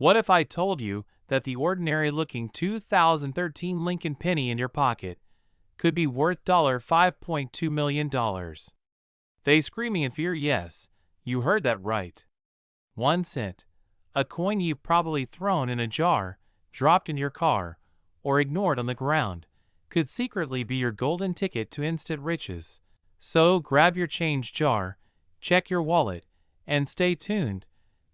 What if I told you that the ordinary-looking 2013 Lincoln penny in your pocket could be worth $5.2 million? They screaming in fear? Yes, you heard that right. 1 cent, a coin you've probably thrown in a jar, dropped in your car, or ignored on the ground, could secretly be your golden ticket to instant riches. So grab your change jar, check your wallet, and stay tuned,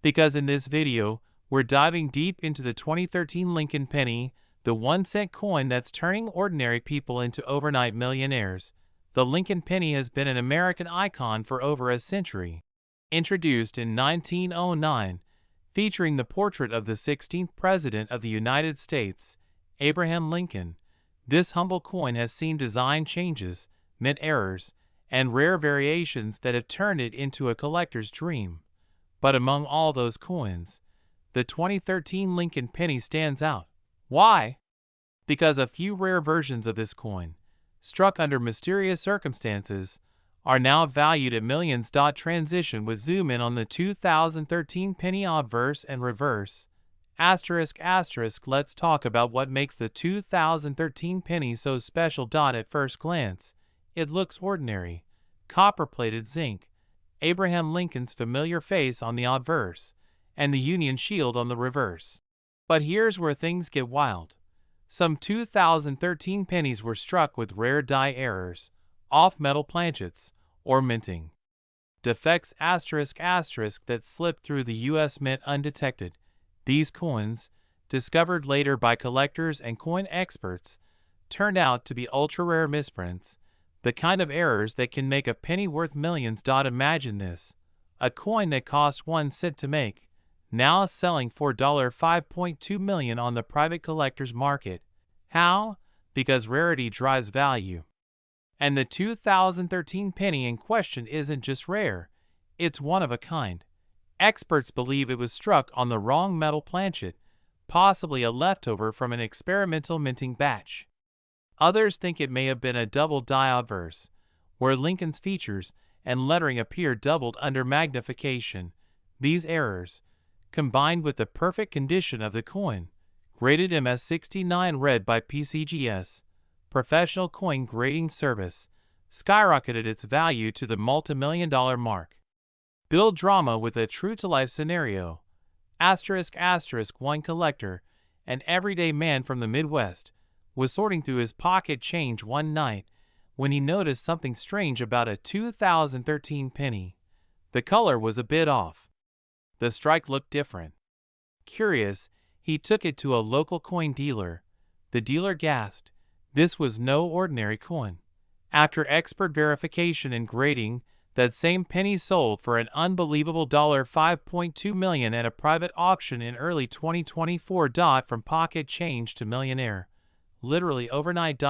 because in this video, we're diving deep into the 2013 Lincoln penny, the 1-cent coin that's turning ordinary people into overnight millionaires. The Lincoln penny has been an American icon for over a century. Introduced in 1909, featuring the portrait of the 16th President of the United States, Abraham Lincoln, this humble coin has seen design changes, mint errors, and rare variations that have turned it into a collector's dream. But among all those coins, the 2013 Lincoln penny stands out. Why? Because a few rare versions of this coin, struck under mysterious circumstances, are now valued at millions. Transition with zoom in on the 2013 penny obverse and reverse. Asterisk. Let's talk about what makes the 2013 penny so special. At first glance, it looks ordinary. Copper-plated zinc, Abraham Lincoln's familiar face on the obverse, and the Union shield on the reverse. But here's where things get wild. Some 2013 pennies were struck with rare die errors, off-metal planchets, or minting defects that slipped through the U.S. Mint undetected. These coins, discovered later by collectors and coin experts, turned out to be ultra-rare misprints, the kind of errors that can make a penny worth millions. Imagine this: a coin that cost 1 cent to make, now selling for $5.2 million on the private collector's market. How? Because rarity drives value. And the 2013 penny in question isn't just rare, it's one of a kind. Experts believe it was struck on the wrong metal planchet, possibly a leftover from an experimental minting batch. Others think it may have been a double die obverse, where Lincoln's features and lettering appear doubled under magnification. These errors, combined with the perfect condition of the coin, graded MS69 red by PCGS, Professional Coin Grading Service, skyrocketed its value to the multi-million-dollar mark. Build drama with a true-to-life scenario. One collector, an everyday man from the Midwest, was sorting through his pocket change one night when he noticed something strange about a 2013 penny. The color was a bit off. The strike looked different. Curious, he took it to a local coin dealer. The dealer gasped. This was no ordinary coin. After expert verification and grading, that same penny sold for an unbelievable $5.2 million at a private auction in early 2024. From pocket change to millionaire, literally overnight.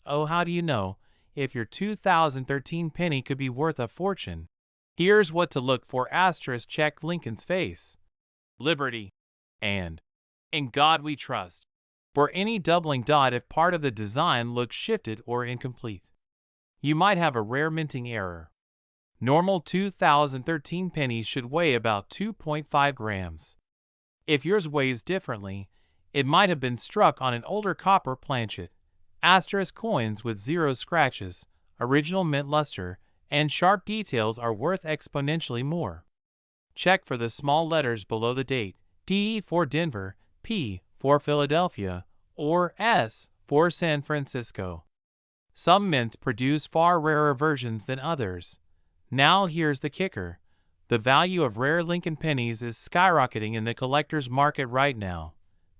Oh, how do you know if your 2013 penny could be worth a fortune? Here's what to look for. Check Lincoln's face, liberty, and in God we trust. For any doubling. If part of the design looks shifted or incomplete, you might have a rare minting error. Normal 2013 pennies should weigh about 2.5 grams. If yours weighs differently, it might have been struck on an older copper planchet. Coins with 0 scratches, original mint luster, and sharp details are worth exponentially more. Check for the small letters below the date: D for Denver, P for Philadelphia, or S for San Francisco. Some mints produce far rarer versions than others. Now here's the kicker. The value of rare Lincoln pennies is skyrocketing in the collector's market right now.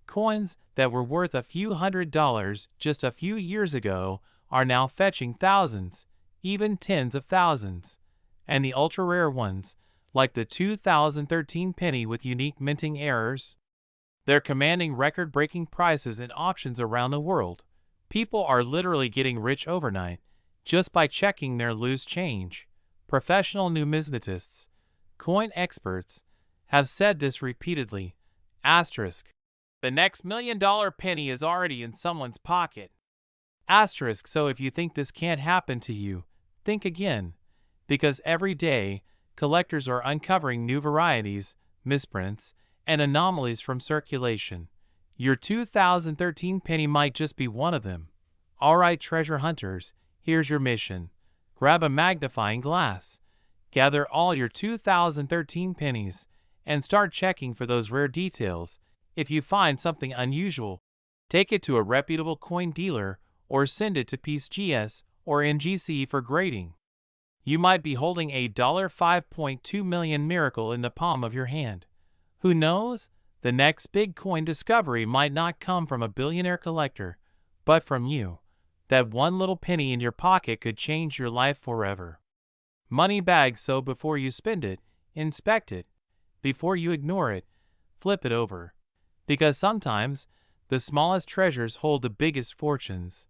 Coins that were worth a few $100s just a few years ago are now fetching thousands, even tens of thousands. And the ultra-rare ones, like the 2013 penny with unique minting errors, they're commanding record-breaking prices in auctions around the world. People are literally getting rich overnight just by checking their loose change. Professional numismatists, coin experts, have said this repeatedly. The next $1 million penny is already in someone's pocket. So if you think this can't happen to you, think again. Because every day, collectors are uncovering new varieties, misprints, and anomalies from circulation. Your 2013 penny might just be one of them. Alright, treasure hunters, here's your mission. Grab a magnifying glass, gather all your 2013 pennies, and start checking for those rare details. If you find something unusual, take it to a reputable coin dealer or send it to PCGS or NGC for grading. You might be holding a $5.2 million miracle in the palm of your hand. Who knows? The next big coin discovery might not come from a billionaire collector, but from you. That one little penny in your pocket could change your life forever. Money bag, so before you spend it, inspect it. Before you ignore it, flip it over. Because sometimes, the smallest treasures hold the biggest fortunes.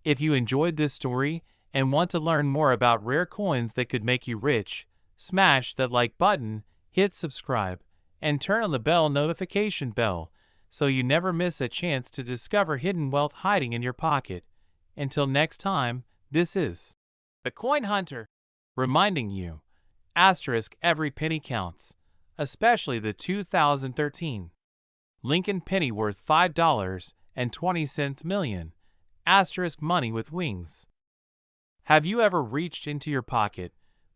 If you enjoyed this story and want to learn more about rare coins that could make you rich, smash that like button, hit subscribe, and turn on the bell notification bell so you never miss a chance to discover hidden wealth hiding in your pocket. Until next time, this is the Coin Hunter, reminding you, asterisk every penny counts, especially the 2013 Lincoln penny worth $5.20 million, asterisk money with wings. Have you ever reached into your pocket,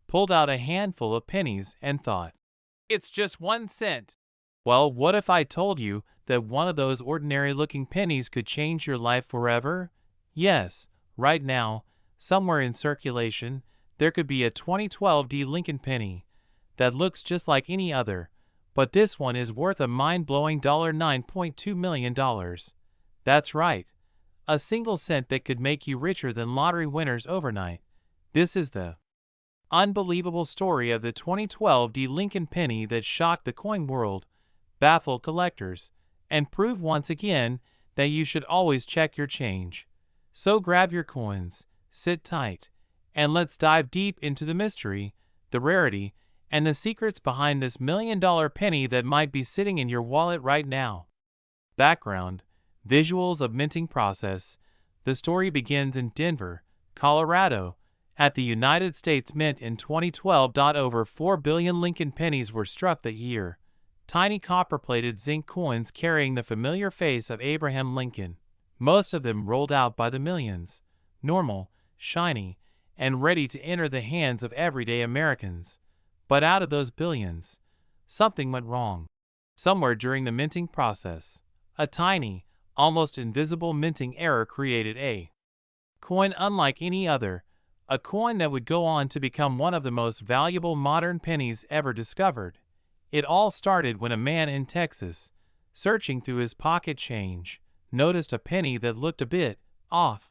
pulled out a handful of pennies and thought, it's just 1 cent? Well, what if I told you that one of those ordinary-looking pennies could change your life forever? Yes, right now, somewhere in circulation, there could be a 2012 Lincoln penny that looks just like any other, but this one is worth a mind-blowing $9.2 million. That's right, a single cent that could make you richer than lottery winners overnight. This is the unbelievable story of the 2012 Lincoln penny that shocked the coin world, baffled collectors, and proved once again that you should always check your change. So grab your coins, sit tight, and let's dive deep into the mystery, the rarity, and the secrets behind this $1 million penny that might be sitting in your wallet right now. Background: visuals of minting process. The story begins in Denver, Colorado, at the United States Mint in 2012. Over 4 billion Lincoln pennies were struck that year. Tiny copper-plated zinc coins carrying the familiar face of Abraham Lincoln. Most of them rolled out by the millions, normal, shiny, and ready to enter the hands of everyday Americans. But out of those billions, something went wrong. Somewhere during the minting process, a tiny, almost invisible minting error created a coin unlike any other, a coin that would go on to become one of the most valuable modern pennies ever discovered. It all started when a man in Texas, searching through his pocket change, noticed a penny that looked a bit off.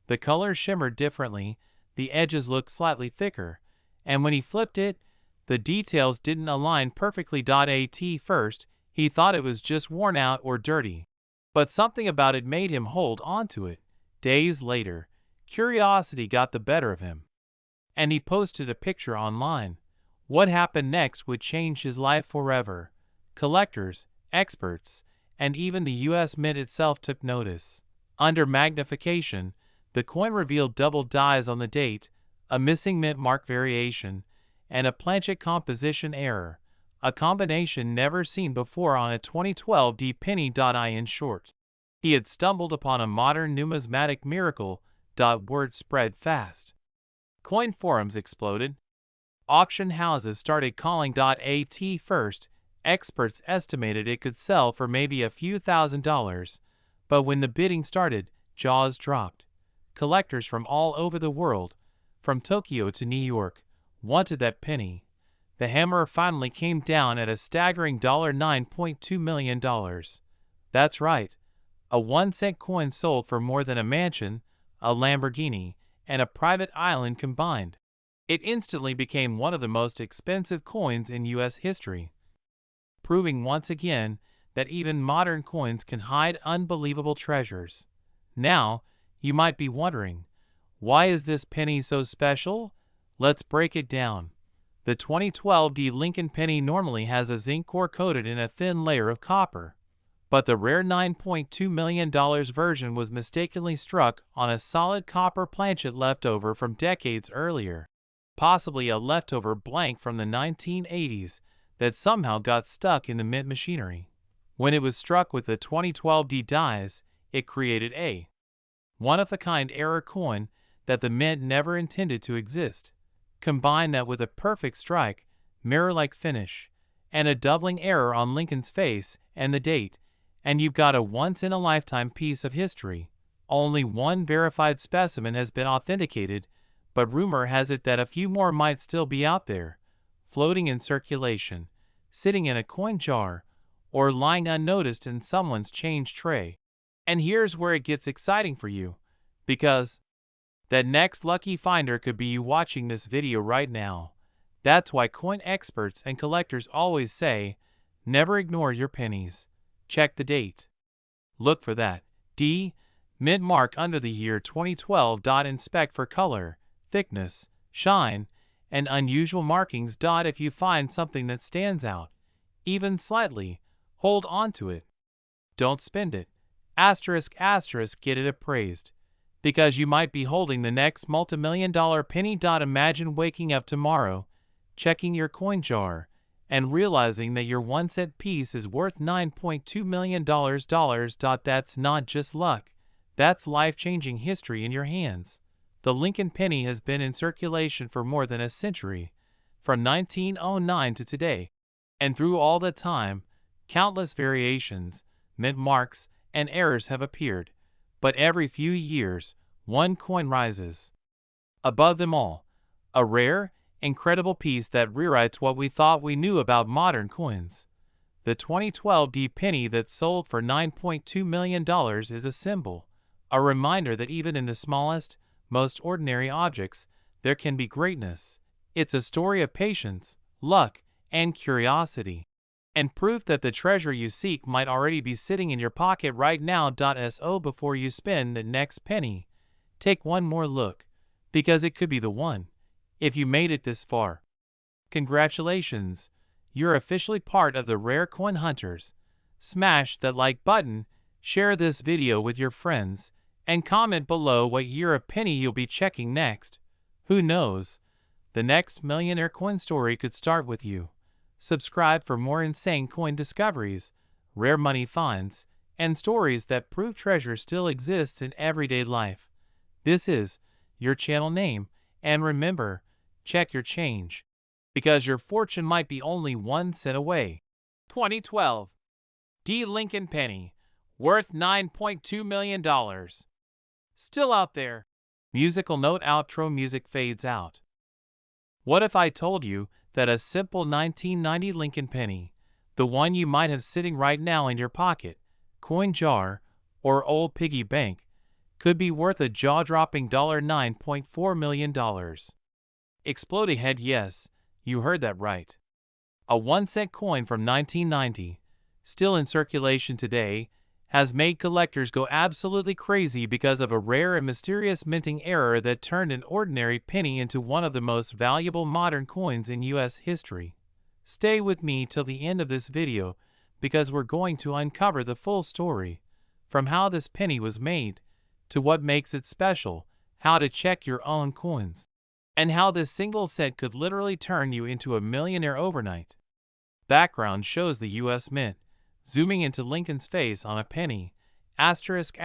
The color shimmered differently, the edges looked slightly thicker, and when he flipped it, the details didn't align perfectly. At first, he thought it was just worn out or dirty, but something about it made him hold onto it. Days later, curiosity got the better of him, and he posted a picture online. What happened next would change his life forever. Collectors, experts, and even the U.S. Mint itself took notice. Under magnification, the coin revealed double dies on the date, a missing mint mark variation, and a planchet composition error, a combination never seen before on a 2012 penny. In short, he had stumbled upon a modern numismatic miracle. Word spread fast. Coin forums exploded. Auction houses started calling. At first, experts estimated it could sell for maybe a few $1,000s, but when the bidding started, jaws dropped. Collectors from all over the world, from Tokyo to New York, wanted that penny. The hammer finally came down at a staggering $9.2 million. That's right, a 1-cent coin sold for more than a mansion, a Lamborghini, and a private island combined. It instantly became one of the most expensive coins in U.S. history, proving once again that even modern coins can hide unbelievable treasures. Now, you might be wondering, why is this penny so special? Let's break it down. The 2012 Lincoln penny normally has a zinc core coated in a thin layer of copper, but the rare $9.2 million version was mistakenly struck on a solid copper planchet left over from decades earlier, possibly a leftover blank from the 1980s. that somehow got stuck in the mint machinery. When it was struck with the 2012 D dies, it created a one-of-a-kind error coin that the mint never intended to exist. Combine that with a perfect strike, mirror-like finish, and a doubling error on Lincoln's face and the date, and you've got a once-in-a-lifetime piece of history. Only one verified specimen has been authenticated, but rumor has it that a few more might still be out there, floating in circulation, sitting in a coin jar, or lying unnoticed in someone's change tray. And here's where it gets exciting for you, because that next lucky finder could be you watching this video right now. That's why coin experts and collectors always say, never ignore your pennies. Check the date. Look for that D mint mark under the year 2012. Inspect for color, thickness, shine, and unusual markings. If you find something that stands out, even slightly, hold on to it. Don't spend it. Asterisk, get it appraised, because you might be holding the next multi-million-dollar penny. Imagine waking up tomorrow, checking your coin jar, and realizing that your one-cent piece is worth $9.2 million. That's not just luck. That's life-changing history in your hands. The Lincoln penny has been in circulation for more than a century, from 1909 to today, and through all that time, countless variations, mint marks, and errors have appeared, but every few years, one coin rises above them all, a rare, incredible piece that rewrites what we thought we knew about modern coins. The 2012 D penny that sold for $9.2 million is a symbol, a reminder that even in the smallest, most ordinary objects, there can be greatness. It's a story of patience, luck, and curiosity, and proof that the treasure you seek might already be sitting in your pocket right now. So before you spend the next penny, take one more look, because it could be the one. If you made it this far, congratulations, you're officially part of the Rare Coin Hunters. Smash that like button, share this video with your friends, and comment below what year of penny you'll be checking next. Who knows? The next millionaire coin story could start with you. Subscribe for more insane coin discoveries, rare money finds, and stories that prove treasure still exists in everyday life. This is your channel name, and remember, check your change, because your fortune might be only 1 cent away. 2012 D Lincoln penny, worth $9.2 million. Still out there. Musical note. Outro music fades out. What if I told you that a simple 1990 Lincoln penny, the one you might have sitting right now in your pocket, coin jar, or old piggy bank, could be worth a jaw-dropping $9.4 million? Explode ahead. Yes, you heard that right. A 1-cent coin from 1990, still in circulation today, has made collectors go absolutely crazy because of a rare and mysterious minting error that turned an ordinary penny into one of the most valuable modern coins in U.S. history. Stay with me till the end of this video, because we're going to uncover the full story, from how this penny was made, to what makes it special, how to check your own coins, and how this single cent could literally turn you into a millionaire overnight. Background shows the U.S. Mint, zooming into Lincoln's face on a penny. Asterisk,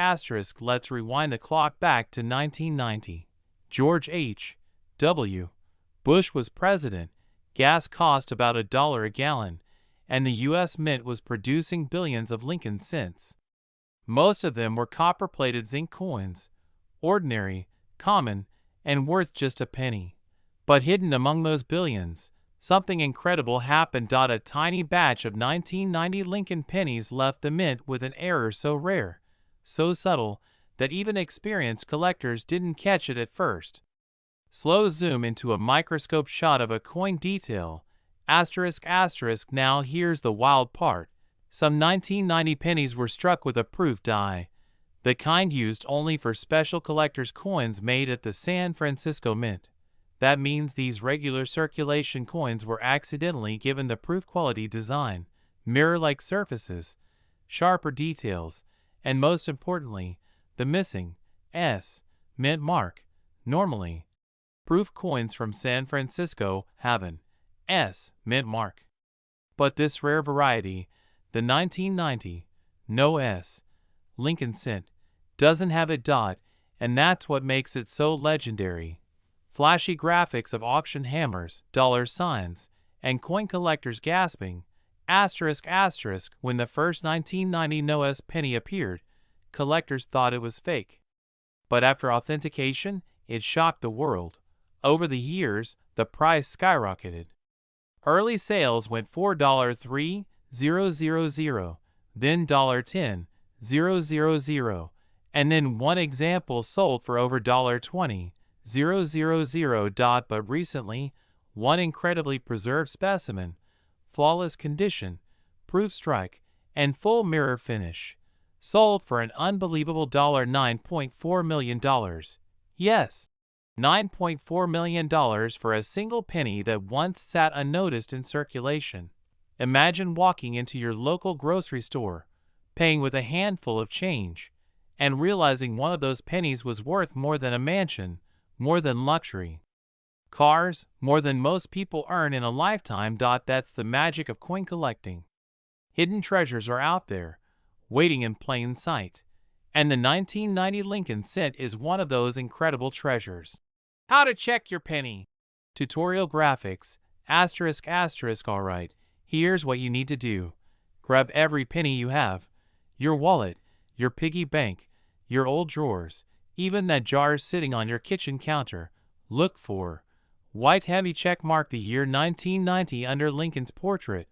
let's rewind the clock back to 1990. George H. W. Bush was president, gas cost about $1 a gallon, and the U.S. Mint was producing billions of Lincoln cents. Most of them were copper-plated zinc coins, ordinary, common, and worth just a penny. But hidden among those billions, something incredible happened. A tiny batch of 1990 Lincoln pennies left the mint with an error so rare, so subtle, that even experienced collectors didn't catch it at first. Slow zoom into a microscope shot of a coin detail. Asterisk, now here's the wild part. Some 1990 pennies were struck with a proof die, the kind used only for special collector's coins made at the San Francisco Mint. That means these regular circulation coins were accidentally given the proof quality design, mirror-like surfaces, sharper details, and most importantly, the missing S mint mark. Normally, proof coins from San Francisco have an S mint mark. But this rare variety, the 1990 No S Lincoln cent, doesn't have a dot, and that's what makes it so legendary. Flashy graphics of auction hammers, dollar signs, and coin collectors gasping, asterisk asterisk, when the first 1990 No S penny appeared, collectors thought it was fake. But after authentication, it shocked the world. Over the years, the price skyrocketed. Early sales went $4.3000, then $10,000, and then one example sold for over $20,000. But recently, one incredibly preserved specimen, flawless condition, proof strike, and full mirror finish, sold for an unbelievable $9.4 million. Yes, $9.4 million for a single penny that once sat unnoticed in circulation. Imagine walking into your local grocery store, paying with a handful of change, and realizing one of those pennies was worth more than a mansion, more than luxury. Cars, more than most people earn in a lifetime. That's the magic of coin collecting. Hidden treasures are out there, waiting in plain sight, and the 1990 Lincoln cent is one of those incredible treasures. How to check your penny. Tutorial graphics, asterisk asterisk. Alright, here's what you need to do. Grab every penny you have, your wallet, your piggy bank, your old drawers, even that jar sitting on your kitchen counter. Look for white heavy check mark, the year 1990 under Lincoln's portrait.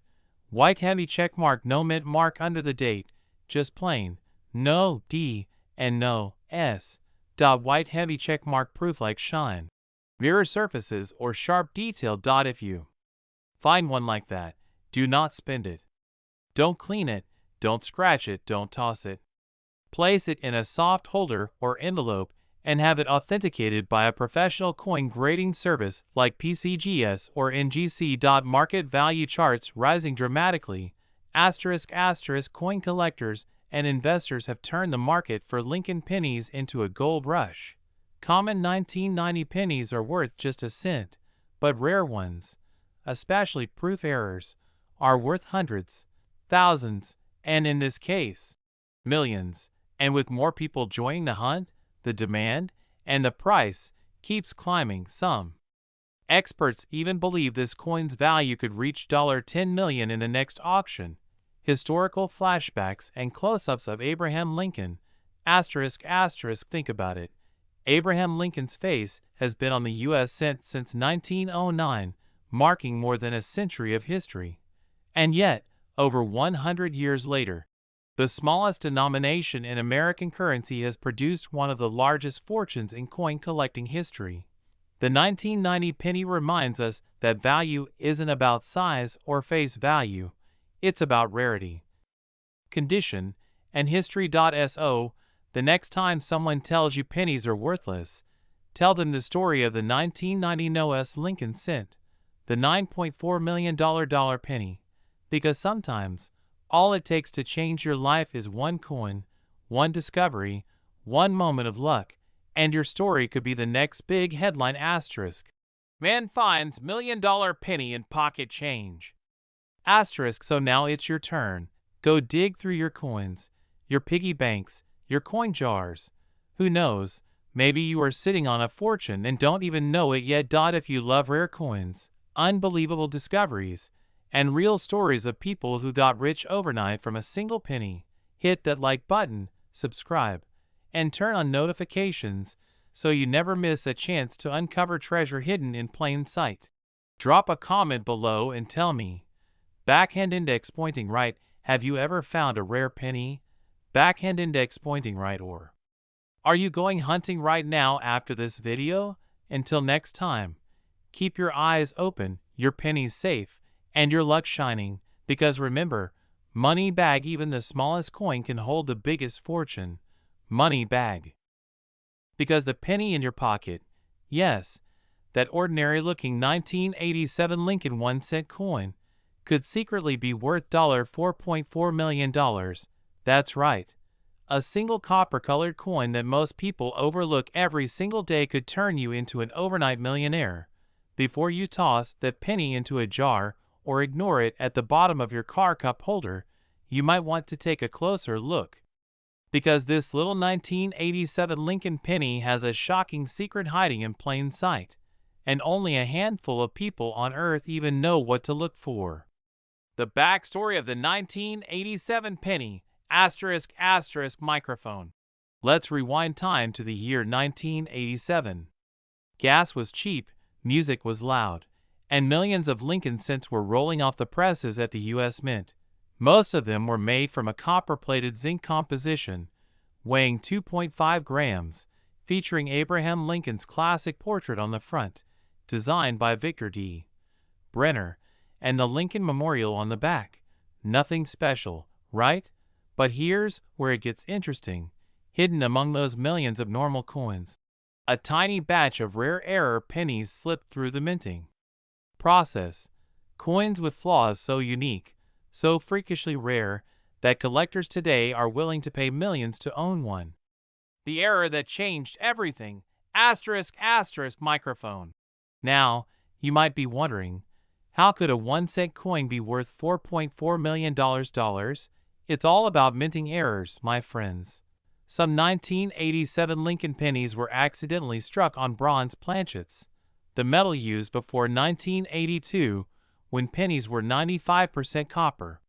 White heavy check mark, no mint mark under the date, just plain, no D and no S. White heavy check mark, proof like shine. Mirror surfaces or sharp detail. If you find one like that, do not spend it. Don't clean it, don't scratch it, don't toss it. Place it in a soft holder or envelope and have it authenticated by a professional coin grading service like PCGS or NGC. Market value charts rising dramatically. Asterisk asterisk. Coin collectors and investors have turned the market for Lincoln pennies into a gold rush. Common 1990 pennies are worth just a cent, but rare ones, especially proof errors, are worth hundreds, thousands, and in this case, millions. And with more people joining the hunt, the demand and the price keeps climbing. Some experts even believe this coin's value could reach $10 million in the next auction. Historical flashbacks and close-ups of Abraham Lincoln, asterisk asterisk. Think about it. Abraham Lincoln's face has been on the U.S. cent since 1909, marking more than a century of history. And yet, over 100 years later, the smallest denomination in American currency has produced one of the largest fortunes in coin collecting history. The 1990 penny reminds us that value isn't about size or face value, it's about rarity, condition, and history. So, the next time someone tells you pennies are worthless, tell them the story of the 1990 No S Lincoln cent, the $9.4 million penny, because sometimes all it takes to change your life is one coin, one discovery, one moment of luck, and your story could be the next big headline. Asterisk. Man finds $1 million penny in pocket change. Asterisk. So now it's your turn. Go dig through your coins, your piggy banks, your coin jars. Who knows, maybe you are sitting on a fortune and don't even know it yet. If you love rare coins, unbelievable discoveries, and real stories of people who got rich overnight from a single penny, hit that like button, subscribe, and turn on notifications so you never miss a chance to uncover treasure hidden in plain sight. Drop a comment below and tell me, backhand index pointing right, have you ever found a rare penny? Backhand index pointing right, or are you going hunting right now after this video? Until next time, keep your eyes open, your pennies safe, and your luck shining, because remember, money bag, even the smallest coin can hold the biggest fortune. Money bag. Because the penny in your pocket, yes, that ordinary looking 1987 Lincoln 1-cent coin, could secretly be worth $4.4 million. That's right. A single copper-colored coin that most people overlook every single day could turn you into an overnight millionaire. Before you toss that penny into a jar or ignore it at the bottom of your car cup holder, you might want to take a closer look. Because this little 1987 Lincoln penny has a shocking secret hiding in plain sight, and only a handful of people on Earth even know what to look for. The backstory of the 1987 penny ** microphone. Let's rewind time to the year 1987. Gas was cheap, music was loud, and millions of Lincoln cents were rolling off the presses at the U.S. Mint. Most of them were made from a copper-plated zinc composition, weighing 2.5 grams, featuring Abraham Lincoln's classic portrait on the front, designed by Victor D. Brenner, and the Lincoln Memorial on the back. Nothing special, right? But here's where it gets interesting. Hidden among those millions of normal coins, a tiny batch of rare error pennies slipped through the minting process. Coins with flaws so unique, so freakishly rare, that collectors today are willing to pay millions to own one. The error that changed everything. ** microphone. Now, you might be wondering, how could a 1-cent coin be worth $4.4 million? It's all about minting errors, my friends. Some 1987 Lincoln pennies were accidentally struck on bronze planchets, the metal used before 1982, when pennies were 95% copper.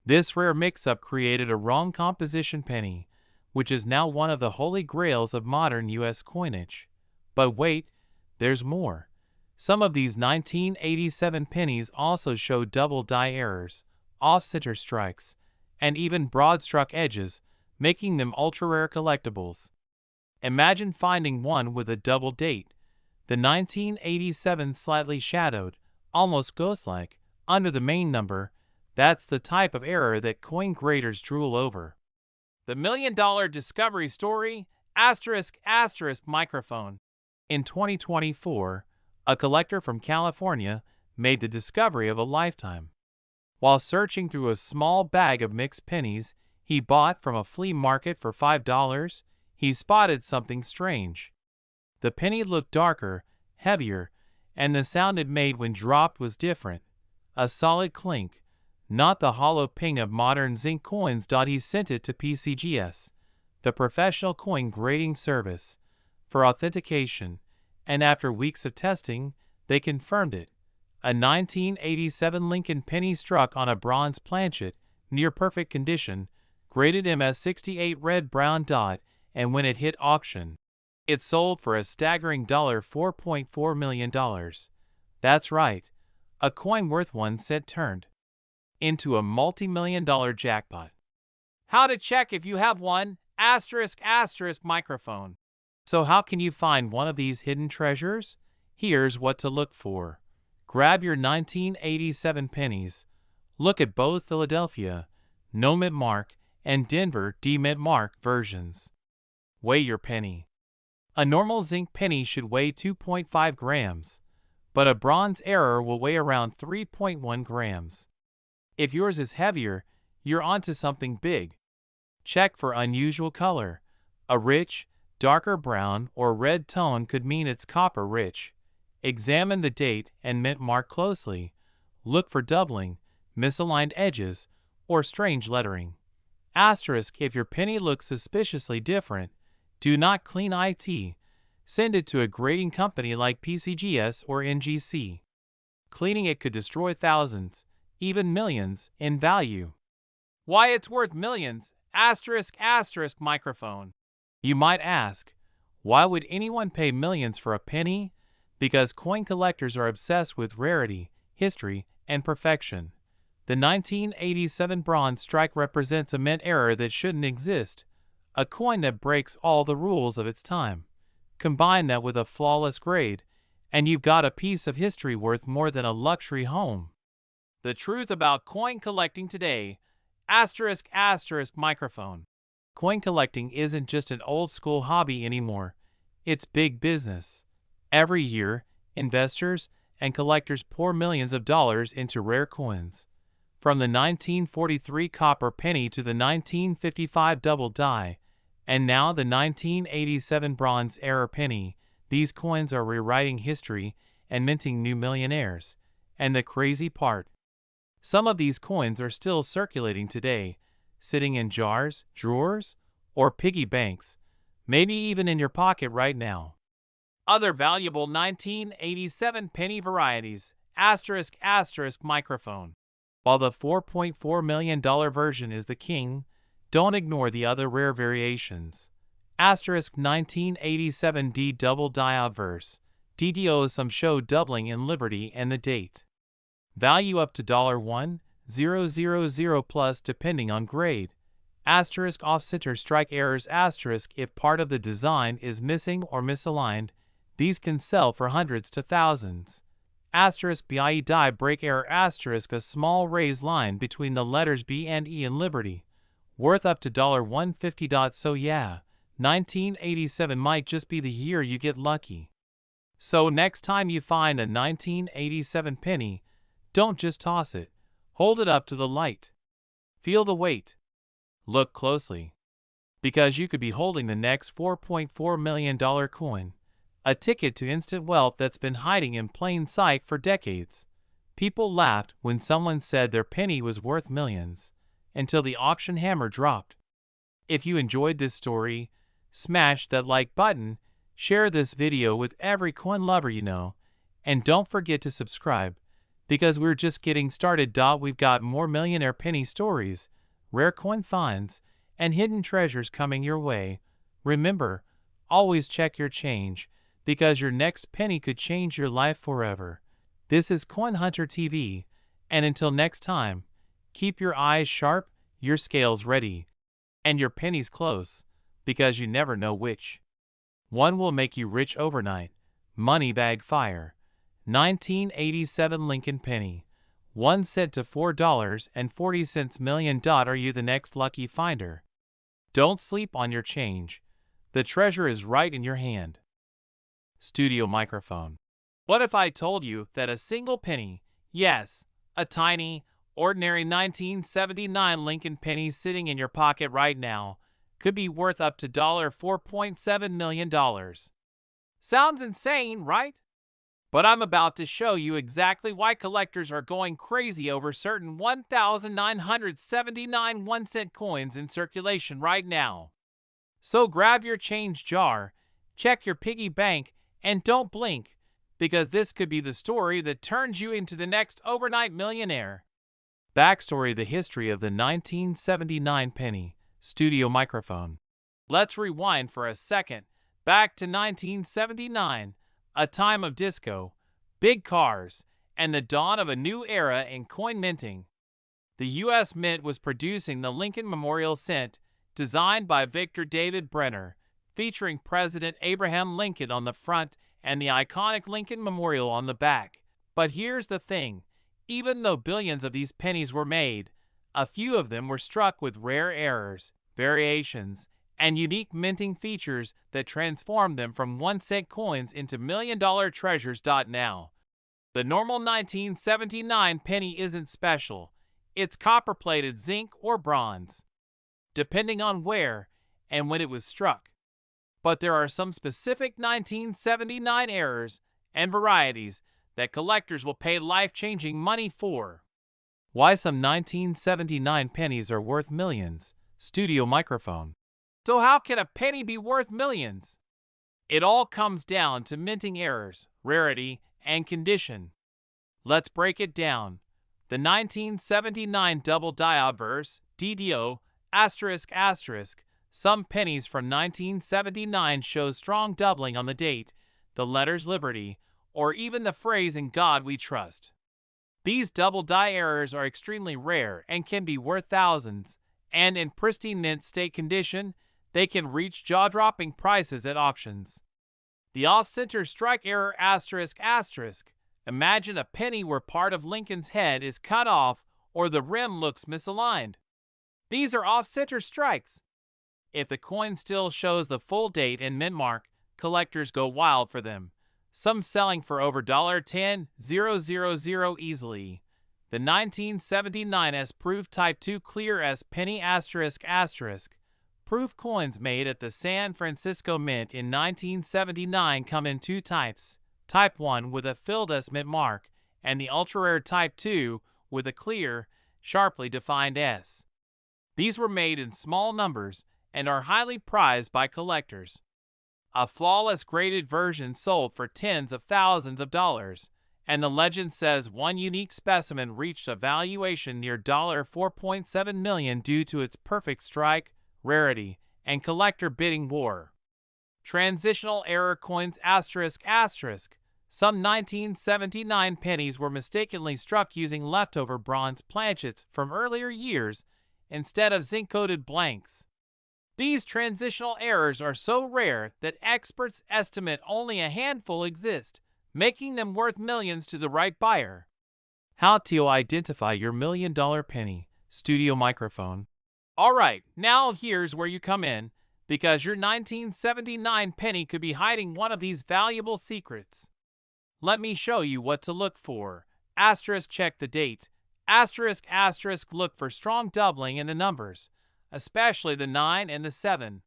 This rare mix-up created a wrong composition penny, which is now one of the holy grails of modern U.S. coinage. But wait, there's more. Some of these 1987 pennies also show double die errors, off-center strikes, and even broad-struck edges, making them ultra-rare collectibles. Imagine finding one with a double date, the 1987 slightly shadowed, almost ghost-like, under the main number. That's the type of error that coin graders drool over. The million-dollar discovery story, ** microphone. In 2024, a collector from California made the discovery of a lifetime. While searching through a small bag of mixed pennies he bought from a flea market for $5, he spotted something strange. The penny looked darker, heavier, and the sound it made when dropped was different. A solid clink, not the hollow ping of modern zinc coins. He sent it to PCGS, the professional coin grading service, for authentication, and after weeks of testing, they confirmed it. A 1987 Lincoln penny struck on a bronze planchet, near perfect condition, graded MS68 red-brown dot, and when it hit auction, it sold for a staggering $4.4 million. That's right, a coin worth 1 cent turned into a multi-million-dollar jackpot. How to check if you have one, ** microphone. So how can you find one of these hidden treasures? Here's what to look for. Grab your 1987 pennies. Look at both Philadelphia, no mint mark, and Denver D-mint mark versions. Weigh your penny. A normal zinc penny should weigh 2.5 grams, but a bronze error will weigh around 3.1 grams. If yours is heavier, you're onto something big. Check for unusual color. A rich, darker brown or red tone could mean it's copper rich. Examine the date and mint mark closely. Look for doubling, misaligned edges, or strange lettering. * If your penny looks suspiciously different, do not clean it. Send it to a grading company like PCGS or NGC. Cleaning it could destroy thousands, even millions, in value. Why it's worth millions, ** microphone. You might ask, why would anyone pay millions for a penny? Because coin collectors are obsessed with rarity, history, and perfection. The 1987 bronze strike represents a mint error that shouldn't exist, a coin that breaks all the rules of its time. Combine that with a flawless grade, and you've got a piece of history worth more than a luxury home. The truth about coin collecting today, ** microphone. Coin collecting isn't just an old-school hobby anymore. It's big business. Every year, investors and collectors pour millions of dollars into rare coins. From the 1943 copper penny to the 1955 double die, and now the 1987 bronze era penny, these coins are rewriting history and minting new millionaires. And the crazy part, Some of these coins are still circulating today, sitting in jars, drawers, or piggy banks, maybe even in your pocket right now. Other valuable 1987 penny varieties, asterisk asterisk microphone. While the $4.4 million version is the king, don't ignore the other rare variations. Asterisk 1987D double diode DDO some show doubling in Liberty and the date. Value up to $1,000 plus depending on grade. Asterisk off-center strike errors asterisk if part of the design is missing or misaligned, these can sell for hundreds to thousands. Asterisk BIE die break error asterisk a small raised line between the letters B and E in Liberty, worth up to $150. So yeah, 1987 might just be the year you get lucky. So next time you find a 1987 penny, don't just toss it. Hold it up to the light. Feel the weight. Look closely. Because you could be holding the next $4.4 million coin. A ticket to instant wealth that's been hiding in plain sight for decades. People laughed when someone said their penny was worth millions, until the auction hammer dropped. If you enjoyed this story, smash that like button, share this video with every coin lover you know, and don't forget to subscribe, because we're just getting started. We've got more millionaire penny stories, rare coin finds, and hidden treasures coming your way. Remember, always check your change, because your next penny could change your life forever. This is Coin Hunter TV, and until next time, keep your eyes sharp, your scales ready, and your pennies close, because you never know which one will make you rich overnight. Money bag fire. 1987 Lincoln penny. 1 cent to $4.40 million. Are you the next lucky finder? Don't sleep on your change. The treasure is right in your hand. Studio microphone. What if I told you that a single penny, yes, a tiny, ordinary 1979 Lincoln penny sitting in your pocket right now, could be worth up to $4.7 million? Sounds insane, right? But I'm about to show you exactly why collectors are going crazy over certain 1,979 1-cent coins in circulation right now. So grab your change jar, check your piggy bank, and don't blink, because this could be the story that turns you into the next overnight millionaire. Backstory: the history of the 1979 penny. Studio microphone. Let's rewind for a second, back to 1979, a time of disco, big cars, and the dawn of a new era in coin minting. The U.S. Mint was producing the Lincoln Memorial Cent, designed by Victor David Brenner, featuring President Abraham Lincoln on the front and the iconic Lincoln Memorial on the back. But here's the thing, even though billions of these pennies were made, a few of them were struck with rare errors, variations, and unique minting features that transformed them from 1-cent coins into million-dollar treasures. Now, the normal 1979 penny isn't special. It's copper-plated, zinc, or bronze, depending on where and when it was struck. But there are some specific 1979 errors and varieties that collectors will pay life-changing money for. Why some 1979 pennies are worth millions. Studio microphone. So how can a penny be worth millions? It all comes down to minting errors, rarity, and condition. Let's break it down. The 1979 double diode DDO asterisk asterisk. Some pennies from 1979 show strong doubling on the date, the letters Liberty, or even the phrase "In God We Trust." These double die errors are extremely rare and can be worth thousands, and in pristine mint state condition, they can reach jaw-dropping prices at auctions. The off-center strike error asterisk asterisk. Imagine a penny where part of Lincoln's head is cut off or the rim looks misaligned. These are off-center strikes. If the coin still shows the full date and mint mark, collectors go wild for them, some selling for over $10,000 easily. The 1979 S-Proof Type 2 Clear S Penny asterisk asterisk. Proof coins made at the San Francisco Mint in 1979 come in two types, Type 1 with a filled S mint mark, and the ultra-rare Type 2 with a clear, sharply defined S. These were made in small numbers and are highly prized by collectors. A flawless graded version sold for tens of thousands of dollars, and the legend says one unique specimen reached a valuation near $4.7 million due to its perfect strike, rarity, and collector bidding war. Transitional error coins ***. Some 1979 pennies were mistakenly struck using leftover bronze planchets from earlier years instead of zinc-coated blanks. These transitional errors are so rare that experts estimate only a handful exist, making them worth millions to the right buyer. How to identify your $1 million penny. Studio microphone. Alright, now here's where you come in, because your 1979 penny could be hiding one of these valuable secrets. Let me show you what to look for. Check the date. Look for strong doubling in the numbers, especially the 9 and the 7.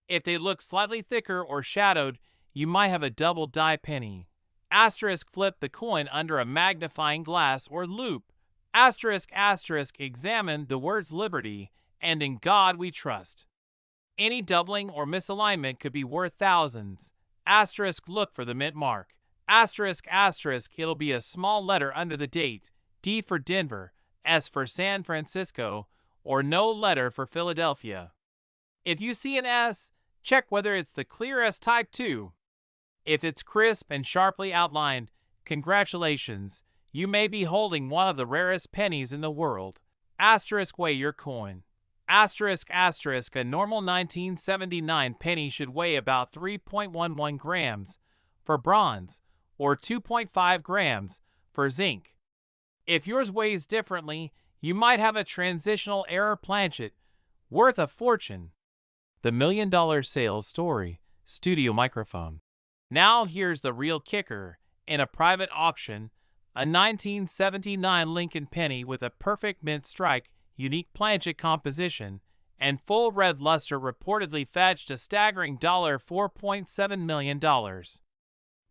If they look slightly thicker or shadowed, you might have a double die penny. Flip the coin under a magnifying glass or loupe. Examine the words liberty and in God we trust. Any doubling or misalignment could be worth thousands. Look for the mint mark. It'll be a small letter under the date, D for Denver, S for San Francisco, or no letter for Philadelphia. If you see an S, check whether it's the clear S type too. If it's crisp and sharply outlined, congratulations, you may be holding one of the rarest pennies in the world. Weigh your coin. A normal 1979 penny should weigh about 3.11 grams for bronze or 2.5 grams for zinc. If yours weighs differently, you might have a transitional error planchet worth a fortune. The $1 million sales story. Studio microphone. Now here's the real kicker. In a private auction, a 1979 Lincoln penny with a perfect mint strike, unique planchet composition, and full red luster reportedly fetched a staggering $4.7 million.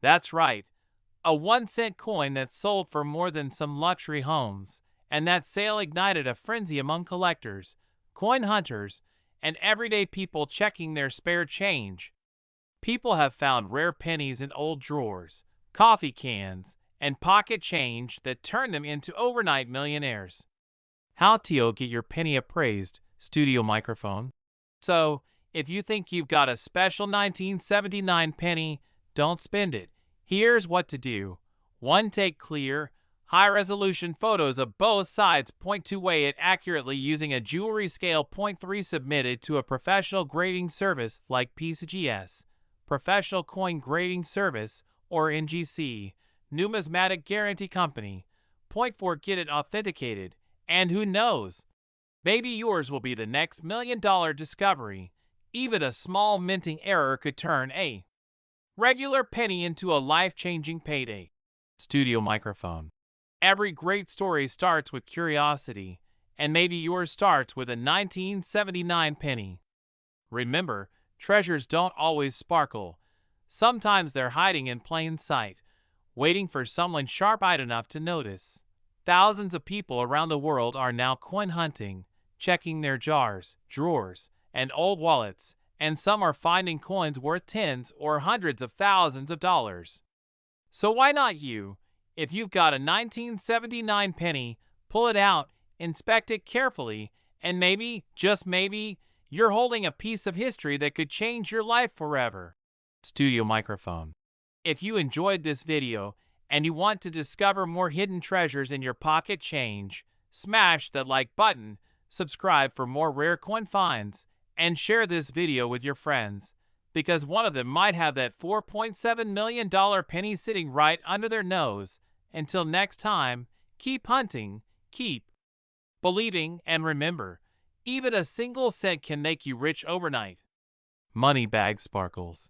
That's right, a 1-cent coin that sold for more than some luxury homes, and that sale ignited a frenzy among collectors, coin hunters, and everyday people checking their spare change. People have found rare pennies in old drawers, coffee cans, and pocket change that turn them into overnight millionaires. How to get your penny appraised. Studio microphone. So, if you think you've got a special 1979 penny, don't spend it. Here's what to do. 1. Take clear, high-resolution photos of both sides. 2. Weigh it accurately using a jewelry scale. 3. Submit it to a professional grading service like PCGS, Professional Coin Grading Service, or NGC, Numismatic Guarantee Company. 4. Get it authenticated, and who knows? Maybe yours will be the next $1 million discovery. Even a small minting error could turn a regular penny into a life-changing payday. Studio microphone. Every great story starts with curiosity, and maybe yours starts with a 1979 penny. Remember, treasures don't always sparkle. Sometimes they're hiding in plain sight, waiting for someone sharp-eyed enough to notice. Thousands of people around the world are now coin hunting, checking their jars, drawers, and old wallets, and some are finding coins worth tens or hundreds of thousands of dollars. So why not you? If you've got a 1979 penny, pull it out, inspect it carefully, and maybe, just maybe, you're holding a piece of history that could change your life forever. Studio microphone. If you enjoyed this video and you want to discover more hidden treasures in your pocket change, smash the like button, subscribe for more rare coin finds, and share this video with your friends, because one of them might have that $4.7 million penny sitting right under their nose. Until next time, keep hunting, keep believing, and remember, even a single cent can make you rich overnight. Money bag sparkles.